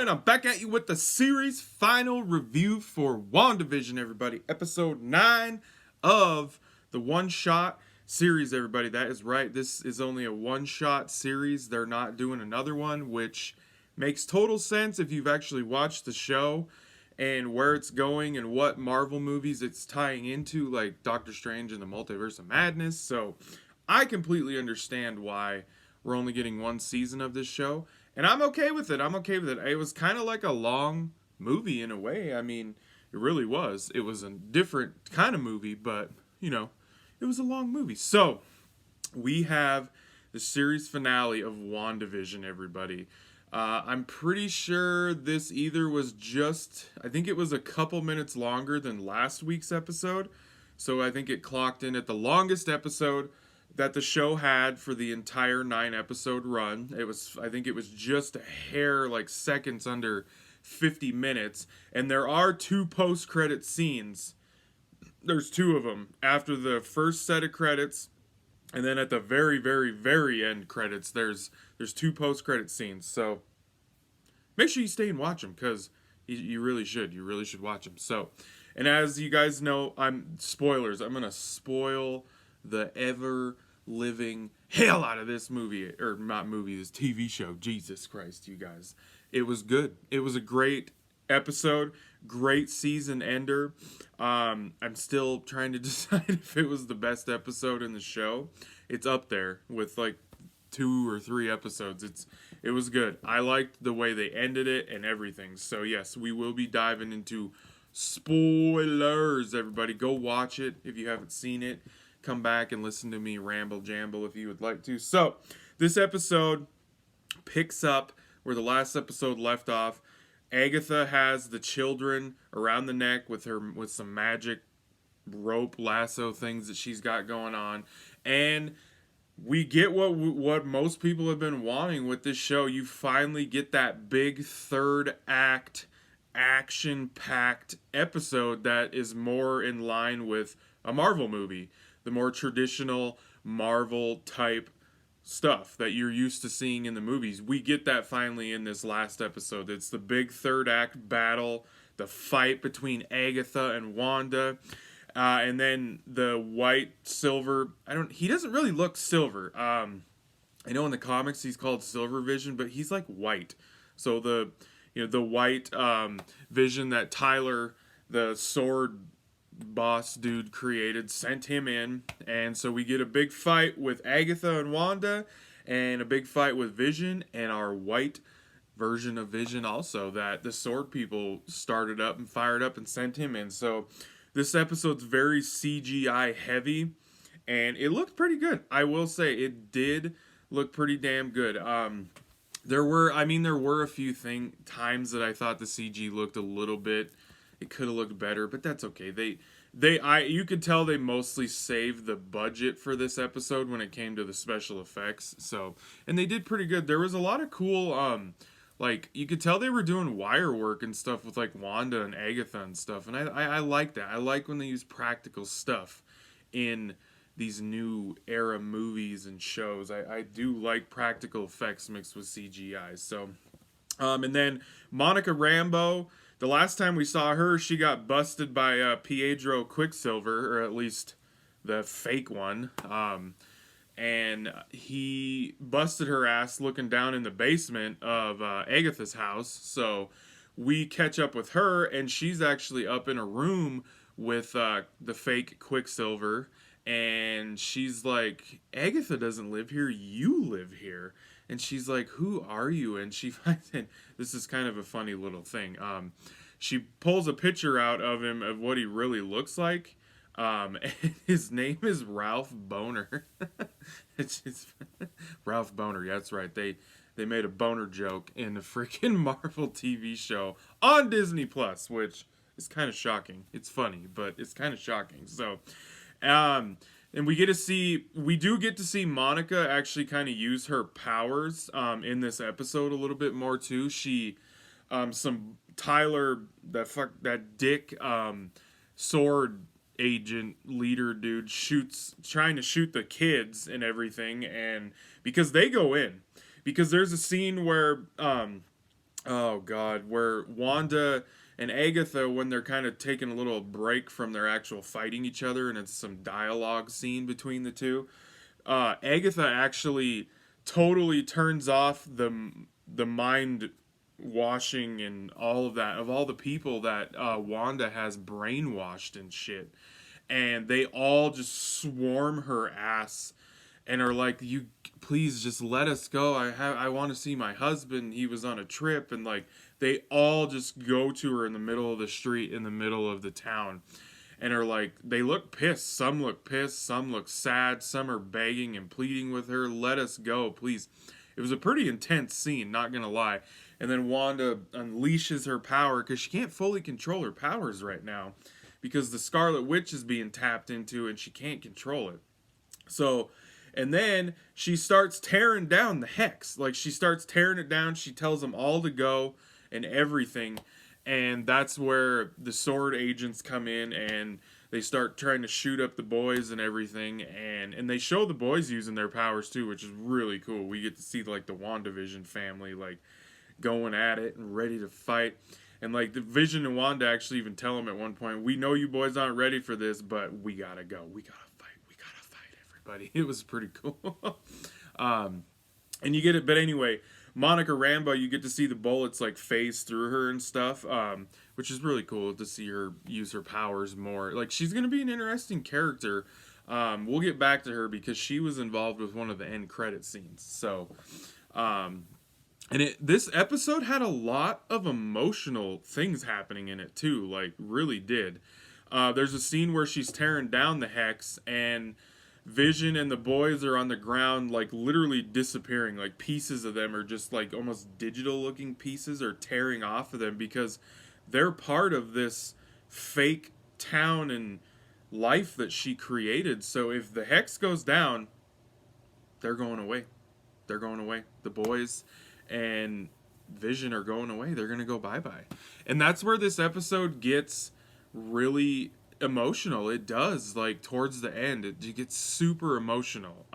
gentlemen, I'm back at you with the series final review for WandaVision, everybody. Episode 9 of the one-shot series, everybody. That is right. This is only a one-shot series. They're not doing another one, which makes total sense if you've actually watched the show and where it's going and what Marvel movies it's tying into, like Doctor Strange and the Multiverse of Madness. So I completely understand why we're only getting one season of this show. And I'm okay with it. It was kind of like a long movie in a way. I mean, it really was. It was a different kind of movie, but, it was a long movie. So, we have the series finale of WandaVision, everybody. I'm pretty sure this either was I think it was a couple minutes longer than last week's episode. So, I think it clocked in at the longest episode that the show had for the entire 9-episode run. I think it was just a hair, like seconds under 50 minutes. And there are 2 post-credit scenes. There's 2 of them. After the first set of credits, and then at the very, very, very end credits, there's 2 post-credit scenes. So make sure you stay and watch them, because you really should. You really should watch them. So, and as you guys know, spoilers. I'm going to spoil the ever-living hell out of this movie, or not movie, this TV show. Jesus Christ, you guys. It was good. It was a great episode, great season ender. I'm still trying to decide if it was the best episode in the show. It's up there with like 2 or 3 episodes. It was good. I liked the way they ended it and everything. So yes, we will be diving into spoilers, everybody. Go watch it if you haven't seen it. Come back and listen to me ramble jamble if you would like to. So, this episode picks up where the last episode left off. Agatha has the children around the neck with some magic rope lasso things that she's got going on, and we get what most people have been wanting with this show. You finally get that big third act action-packed episode that is more in line with a Marvel movie. The more traditional Marvel type stuff that you're used to seeing in the movies. We get that finally in this last episode. It's the big third act battle, the fight between Agatha and Wanda, and then the white silver. He doesn't really look silver. I know in the comics he's called Silver Vision, but he's like white. So the white Vision that Tyler, the sword boss dude, created, sent him in, and so we get a big fight with Agatha and Wanda, and a big fight with Vision and our white version of Vision also, that the sword people started up and fired up and sent him in. So this episode's very CGI heavy, and it looked pretty good. I will say it did look pretty damn good. There were a few times that I thought the CG looked a little bit. It could have looked better, but that's okay. You could tell they mostly saved the budget for this episode when it came to the special effects. So, and they did pretty good. There was a lot of cool, you could tell they were doing wire work and stuff with like Wanda and Agatha and stuff. And I like that. I like when they use practical stuff in these new era movies and shows. I do like practical effects mixed with CGI. So, and then Monica Rambeau. The last time we saw her, she got busted by Pietro Quicksilver, or at least the fake one. And he busted her ass looking down in the basement of Agatha's house. So we catch up with her, and she's actually up in a room with the fake Quicksilver. And she's like, Agatha doesn't live here, you live here. And she's like, who are you? And she finds it. This is kind of a funny little thing. She pulls a picture out of him of what he really looks like. And his name is Ralph Boner. It's just Ralph Boner. Yeah, that's right. They made a boner joke in the freaking Marvel TV show on Disney Plus, which is kind of shocking. It's funny, but it's kind of shocking. So, and we do get to see Monica actually kind of use her powers in this episode a little bit more too. She some Tyler, that dick sword agent leader dude trying to shoot the kids and everything, and because they go in, because there's a scene where Oh God, where Wanda and Agatha, when they're kind of taking a little break from their actual fighting each other, and it's some dialogue scene between the two. Agatha actually totally turns off the mind washing and all of that of all the people that Wanda has brainwashed and shit, and they all just swarm her ass and are like, you please just let us go. I want to see my husband. He was on a trip. And like they all just go to her in the middle of the street, in the middle of the town, and are like, they look pissed. Some look pissed, some look sad, some are begging and pleading with her, let us go, please. It was a pretty intense scene, not gonna lie. And then Wanda unleashes her power because she can't fully control her powers right now because the Scarlet Witch is being tapped into and she can't control it. So, and then she starts tearing down the hex. Like, she starts tearing it down. She tells them all to go and everything. And that's where the sword agents come in and they start trying to shoot up the boys and everything. And they show the boys using their powers too, which is really cool. We get to see, like, the WandaVision family, like, going at it and ready to fight. And, like, the Vision and Wanda actually even tell them at one point, we know you boys aren't ready for this, but we gotta go. We gotta fight everybody. It was pretty cool. And you get it, but anyway, Monica Rambeau, you get to see the bullets like phase through her and stuff, which is really cool to see her use her powers more. Like, she's gonna be an interesting character. We'll get back to her because she was involved with one of the end credit scenes. So, and this episode had a lot of emotional things happening in it too. Like, really did. There's a scene where she's tearing down the hex and Vision and the boys are on the ground, like literally disappearing. Like, pieces of them are just like almost digital looking pieces are tearing off of them because they're part of this fake town and life that she created. So if the hex goes down, they're going away. They're going away. The boys and Vision are going away. They're going to go bye-bye. And that's where this episode gets really emotional. It does, like, towards the end it gets super emotional.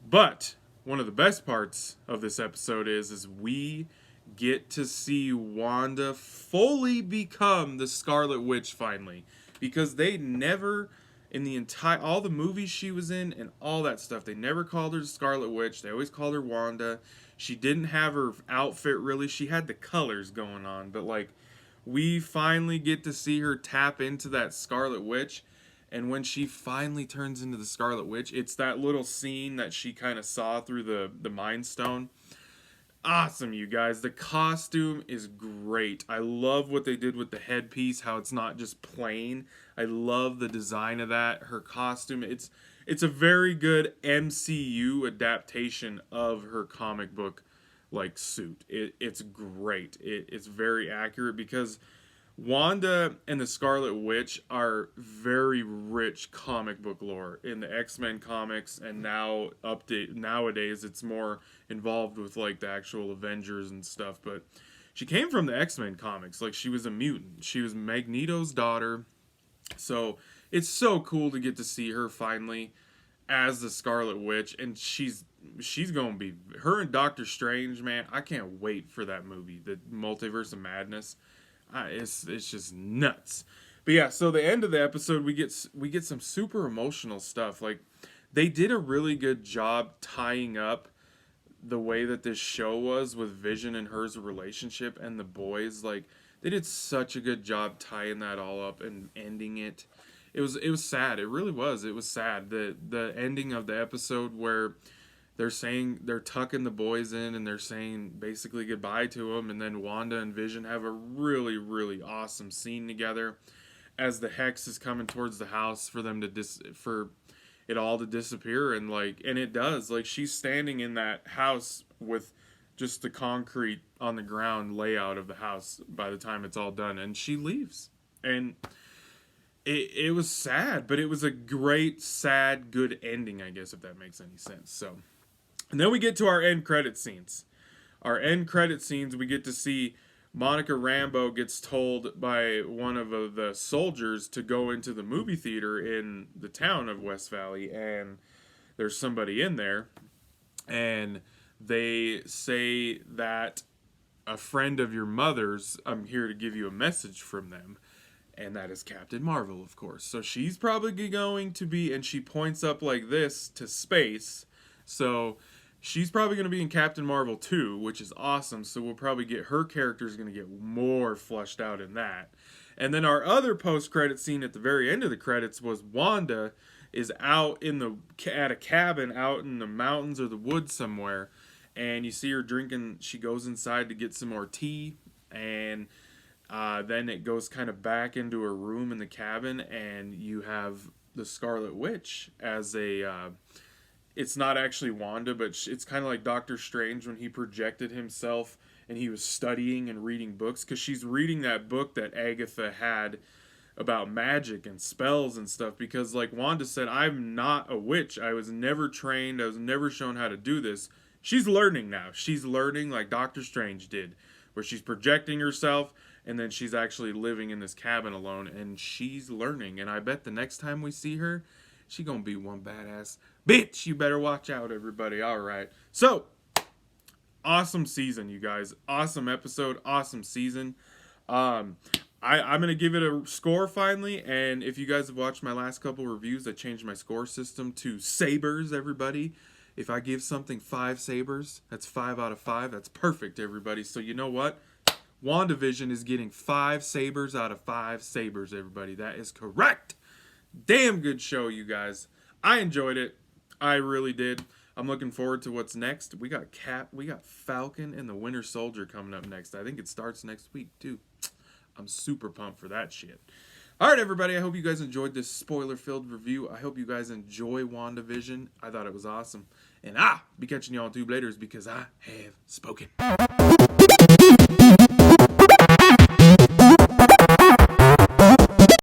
But one of the best parts of this episode is we get to see Wanda fully become the Scarlet Witch finally, because they never, in the entire all the movies she was in and all that stuff, they never called her the Scarlet Witch. They always called her Wanda. She didn't have her outfit really. She had the colors going on, but like, we finally get to see her tap into that Scarlet Witch. And when she finally turns into the Scarlet Witch, it's that little scene that she kind of saw through the Mind Stone. Awesome, you guys. The costume is great. I love what they did with the headpiece, how it's not just plain. I love the design of that. Her costume, it's a very good MCU adaptation of her comic book like suit. It's great. It's very accurate because Wanda and the Scarlet Witch are very rich comic book lore in the X-Men comics, and nowadays it's more involved with like the actual Avengers and stuff. But she came from the X-Men comics. Like, she was a mutant. She was Magneto's daughter. So it's so cool to get to see her finally as the Scarlet Witch, and she's gonna be her and Doctor Strange, man. I can't wait for that movie, the Multiverse of Madness. It's just nuts. But yeah, so the end of the episode, we get some super emotional stuff. Like, they did a really good job tying up the way that this show was with Vision and her's relationship and the boys. Like, they did such a good job tying that all up and ending it. It was sad. It really was. It was sad. The ending of the episode where they're tucking the boys in and they're saying basically goodbye to them, and then Wanda and Vision have a really, really awesome scene together as the hex is coming towards the house for them to for it all to disappear. And like, and it does. Like, she's standing in that house with just the concrete on the ground layout of the house by the time it's all done, and she leaves. And it was sad, but it was a great, sad, good ending, I guess, if that makes any sense. So, and then we get to our end credit scenes. Our end credit scenes, we get to see Monica Rambeau gets told by one of the soldiers to go into the movie theater in the town of West Valley, and there's somebody in there, and they say that a friend of your mother's, I'm here to give you a message from them. And that is Captain Marvel, of course. So she's probably going to be, and she points up like this to space. So she's probably going to be in Captain Marvel 2, which is awesome. So we'll probably get her character's going to get more fleshed out in that. And then our other post-credit scene at the very end of the credits was Wanda is out at a cabin out in the mountains or the woods somewhere, and you see her drinking. She goes inside to get some more tea, and then it goes kind of back into her room in the cabin, and you have the Scarlet Witch as a. It's not actually Wanda, but it's kind of like Doctor Strange when he projected himself and he was studying and reading books, because she's reading that book that Agatha had about magic and spells and stuff, because like Wanda said, I'm not a witch. I was never trained. I was never shown how to do this. She's learning now. She's learning like Doctor Strange did, where she's projecting herself and then she's actually living in this cabin alone, and she's learning. And I bet the next time we see her, she gonna be one badass bitch. You better watch out, everybody. All right. So, awesome season, you guys. Awesome episode. Awesome season. I'm going to give it a score finally, and if you guys have watched my last couple reviews, I changed my score system to sabers, everybody. If I give something 5 sabers, that's 5 out of 5. That's perfect, everybody. So you know what? WandaVision is getting 5 sabers out of 5 sabers, everybody. That is correct. Damn good show, you guys. I enjoyed it. I really did. I'm looking forward to what's next. We got Falcon and the Winter Soldier coming up next. I think it starts next week, too. I'm super pumped for that shit. All right, everybody. I hope you guys enjoyed this spoiler-filled review. I hope you guys enjoy WandaVision. I thought it was awesome. And be catching y'all on Tube later because I have spoken.